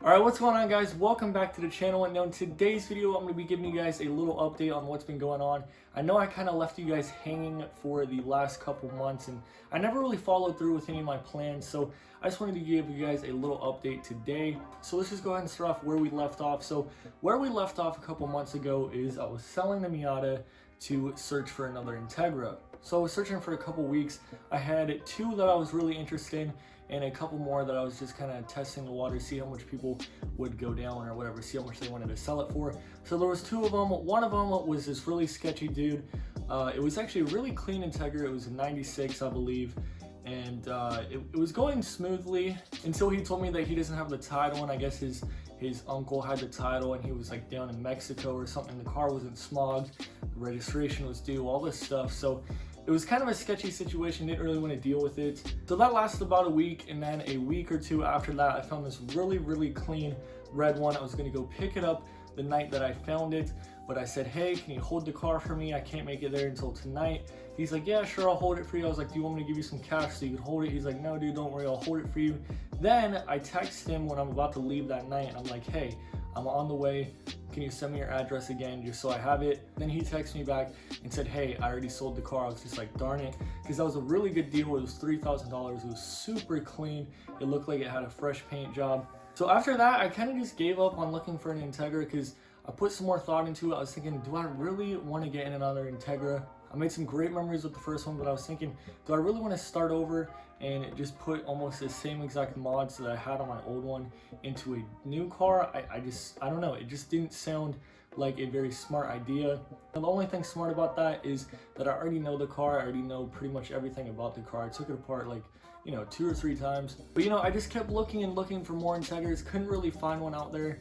Alright, what's going on, guys? Welcome back to the channel. And now in today's video, I'm going to be giving you guys a little update on what's been going on. I know I kind of left you guys hanging for the last couple months, and I never really followed through with any of my plans, so I just wanted to give you guys a little update today. So let's just go ahead and start off where we left off. So where we left off a couple months ago is I was selling the Miata to search for another Integra. So I was searching for a couple weeks. I had two that I was really interested in, and a couple more that I was just kind of testing the water, see how much people would go down or whatever, see how much they wanted to sell it for. So there was two of them. One of them was this really sketchy dude. It was actually a really clean Integra. It was a 96, I believe. And it was going smoothly until he told me that he doesn't have the title, and I guess his uncle had the title, and he was like down in Mexico or something. The car wasn't smogged, the registration was due, all this stuff. So it was kind of a sketchy situation, didn't really want to deal with it. So that lasted about a week, and then a week or two after that, I found this really clean red one. I was going to go pick it up the night that I found it, but I said, hey, can you hold the car for me? I can't make it there until tonight. He's like, yeah, sure, I'll hold it for you. I was like, do you want me to give you some cash so you can hold it? He's like, no, dude, don't worry, I'll hold it for you. Then I text him when I'm about to leave that night, and I'm like, hey, I'm on the way. Can you send me your address again just so I have it? Then he texted me back and said, hey, I already sold the car. I was just like, darn it, because that was a really good deal. It was $3,000. It was super clean. It looked like it had a fresh paint job. So after that, I kind of just gave up on looking for an Integra because I put some more thought into it. I was thinking, do I really want to get in another Integra? I made some great memories with the first one, but I was thinking, do I really want to start over and just put almost the same exact mods that I had on my old one into a new car? I don't know. It just didn't sound like a very smart idea. And the only thing smart about that is that I already know the car. I already know pretty much everything about the car. I took it apart like, 2 or 3 times. But I just kept looking and looking for more Integras. Couldn't really find one out there.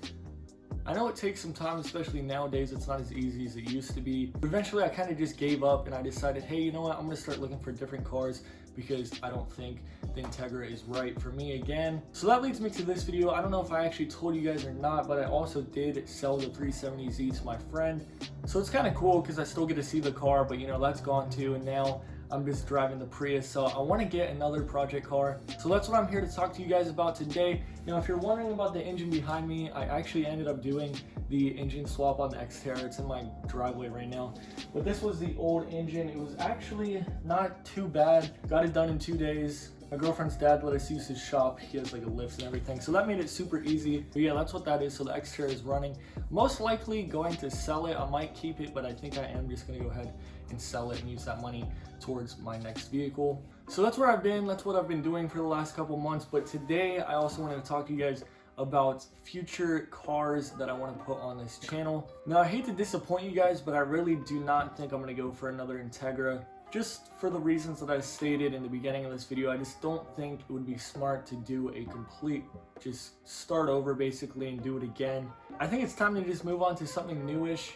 I know it takes some time, especially nowadays. It's not as easy as it used to be. But eventually I kind of just gave up, and I decided, hey, you know what? I'm going to start looking for different cars because I don't think the Integra is right for me again. So that leads me to this video. I don't know if I actually told you guys or not, but I also did sell the 370Z to my friend. So it's kind of cool because I still get to see the car, but that's gone too. And now I'm just driving the Prius, so I want to get another project car. So that's what I'm here to talk to you guys about today. If you're wondering about the engine behind me, I actually ended up doing the engine swap on the Xterra. It's in my driveway right now. But this was the old engine. It was actually not too bad. Got it done in 2 days. My girlfriend's dad let us use his shop. He has like a lift and everything, so that made it super easy. But yeah, that's what that is. So the Xterra is running. Most likely going to sell it. I might keep it, but I think I am just going to go ahead and sell it and use that money towards my next vehicle. So that's where I've been. That's what I've been doing for the last couple months. But today I also wanted to talk to you guys about future cars that I want to put on this channel. Now, I hate to disappoint you guys, but I really do not think I'm going to go for another Integra. Just for the reasons that I stated in the beginning of this video. I just don't think it would be smart to do a complete, just start over basically and do it again. I think it's time to just move on to something newish.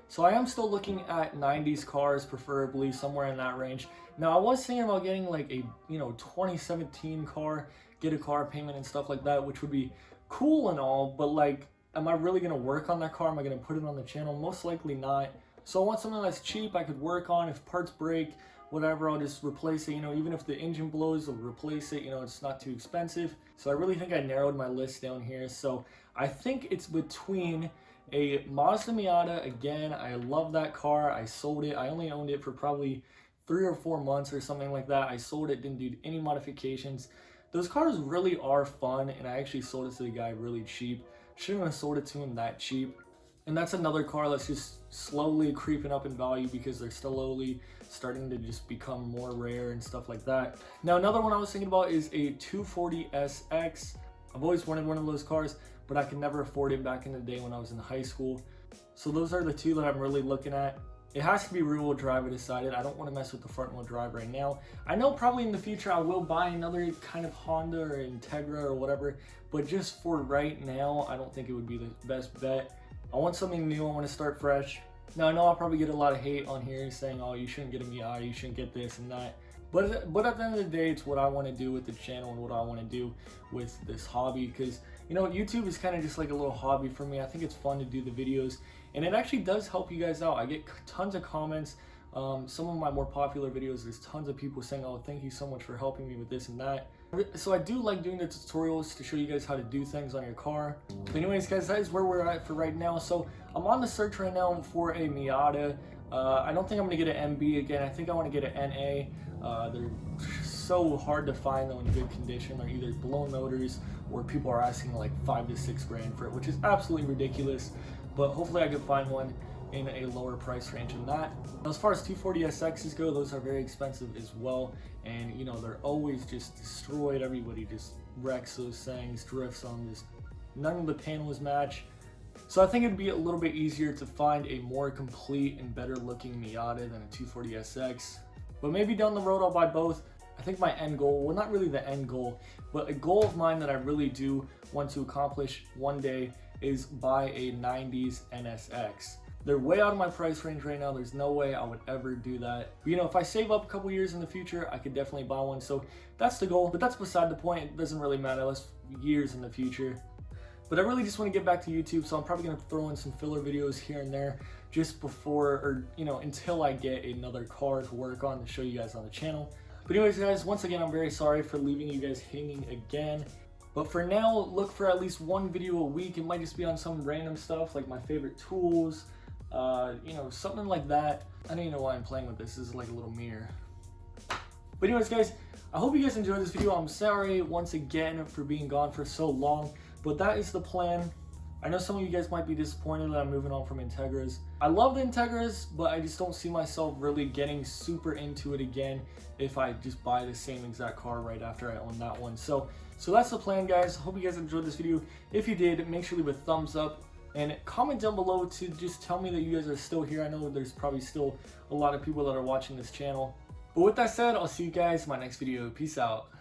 So I am still looking at 90s cars, preferably somewhere in that range. Now, I was thinking about getting like a 2017 car, get a car payment and stuff like that, which would be cool and all, but like, am I really going to work on that car? Am I going to put it on the channel? Most likely not. So I want something that's cheap, I could work on. If parts break, whatever, I'll just replace it. Even if the engine blows, I'll replace it. It's not too expensive. So I really think I narrowed my list down here. So I think it's between a Mazda Miata. Again, I love that car. I sold it. I only owned it for probably 3 or 4 months or something like that. I sold it, didn't do any modifications. Those cars really are fun, and I actually sold it to the guy really cheap. Shouldn't have sold it to him that cheap. And that's another car that's just slowly creeping up in value because they're slowly starting to just become more rare and stuff like that. Now, another one I was thinking about is a 240SX. I've always wanted one of those cars, but I could never afford it back in the day when I was in high school. So those are the two that I'm really looking at. It has to be rear-wheel drive, I decided. I don't want to mess with the front-wheel drive right now. I know probably in the future I will buy another kind of Honda or Integra or whatever, but just for right now, I don't think it would be the best bet. I want something new. I want to start fresh. Now, I know I'll probably get a lot of hate on here saying, oh, you shouldn't get a Miata, you shouldn't get this and that. But at the end of the day, it's what I want to do with the channel and what I want to do with this hobby. Because, YouTube is kind of just like a little hobby for me. I think it's fun to do the videos. And it actually does help you guys out. I get tons of comments. Some of my more popular videos, there's tons of people saying, oh, thank you so much for helping me with this and that. So I do like doing the tutorials to show you guys how to do things on your car. But anyways guys, that is where we're at for right now. So I'm on the search right now for a Miata. I don't think I'm going to get an MB again. I think I want to get an NA. They're so hard to find though in good condition. They're either blown motors or people are asking like 5 to 6 grand for it, which is absolutely ridiculous. But hopefully I can find one in a lower price range than that. As far as 240SXs go, those are very expensive as well, and you know, they're always just destroyed. Everybody just wrecks those things, drifts on, just none of the panels match. So I think it'd be a little bit easier to find a more complete and better looking Miata than a 240SX, but maybe down the road I'll buy both. I think my end goal, well, not really the end goal, but a goal of mine that I really do want to accomplish one day is buy a 90s NSX. They're way out of my price range right now. There's no way I would ever do that. But, you know, if I save up a couple years in the future, I could definitely buy one. So that's the goal, but that's beside the point. It doesn't really matter. That's years in the future. But I really just want to get back to YouTube, so I'm probably going to throw in some filler videos here and there just before, or, you know, until I get another car to work on to show you guys on the channel. But anyways, guys, once again, I'm very sorry for leaving you guys hanging again. But for now, look for at least one video a week. It might just be on some random stuff like my favorite tools, you know, something like that. I don't even know why I'm playing with this. This is like a little mirror. But anyways, guys, I hope you guys enjoyed this video. I'm sorry once again for being gone for so long, but that is the plan. I know some of you guys might be disappointed that I'm moving on from Integras. I love the Integras, but I just don't see myself really getting super into it again if I just buy the same exact car right after I own that one. So that's the plan, guys. Hope you guys enjoyed this video. If you did, make sure to leave a thumbs up and comment down below to just tell me that you guys are still here. I know there's probably still a lot of people that are watching this channel. But with that said, I'll see you guys in my next video. Peace out.